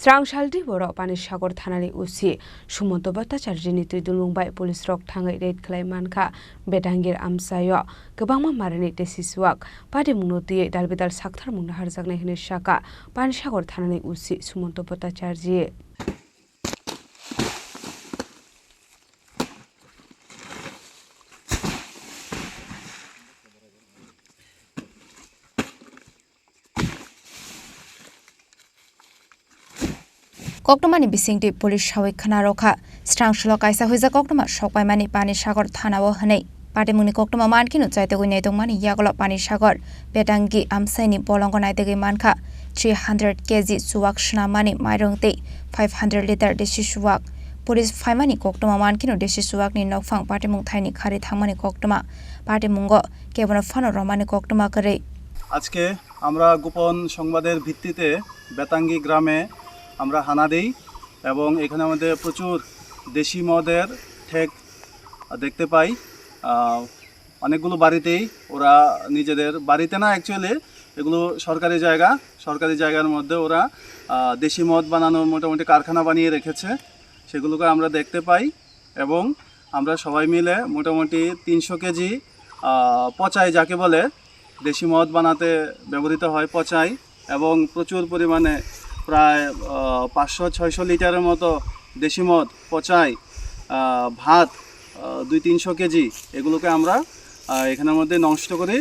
Srangsaldi boro Panisagar Thanani usi Sumonto Bhattacharjini TwidulmungBai police rok thangai raid Khlaiwi MankhaBetangir Amchaio Kwbangma Marini DeshiChuwak Padimung noti dalbidal saktharmung harjaknai hini saka Panisagar Thanani usi Sumonto Bhattacharji Kwbangmani bisingti police hawik khana rokha strangshlo kaisa hoija Kwbangma sokpaimani Panisagar thanao hanei Padimungni Kwbangma mankinu chaitagui neitongmani yagolo Panisagar Betangi Amchaini bolongo naitagui mankha 300 kg chuwak snamani mairongtei 500 liter DeshiChuwak police faimani Kwbangma mankinu DeshiChuwak ni nokphang Padimung thaini khari thangmani Kwbangma Padimungo kebono phano romani Kwbangma kare আজকে আমরা গোপন সংবাদের ভিত্তিতে বেতাঙ্গি গ্রামে আমরা হানা দেই এবং এখানে আমাদের প্রচুর দেশি মদের ঠেক দেখতে পাই অনেকগুলো বাড়িতেই ওরা নিজেদের বাড়িতে না অ্যাকচুয়ালি এগুলো সরকারি জায়গার মধ্যে ওরা দেশি মদ বানানোর মোটামুটি কারখানা বানিয়ে রেখেছে সেগুলোকে আমরা দেখতে পাই এবং আমরা সবাই মিলে মোটামুটি 300 কেজি পচাই যাকে বলে দেশি মদ বানাতে ব্যবহৃত হয় পচাই এবং প্রচুর পরিমাণে প্রায় 500-600 লিটারের মতো দেশি মদ পচাই ভাত 200-300 কেজি এগুলোকে আমরা এখানের মধ্যে নষ্ট করি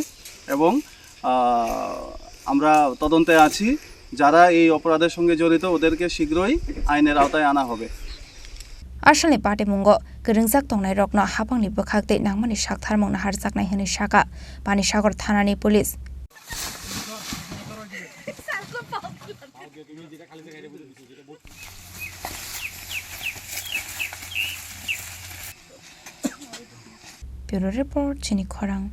এবং আমরা তদন্তে আছি যারা এই অপরাধের সঙ্গে জড়িত ওদেরকে শীঘ্রই আইনের আওতায় আনা হবে Ashalni Padimungo geringjak tongnai rokno hapangni bwkhakte nangmani saktharmungna harjaknai hini saka Panisagar Thanani police Bureau report Chini Khorang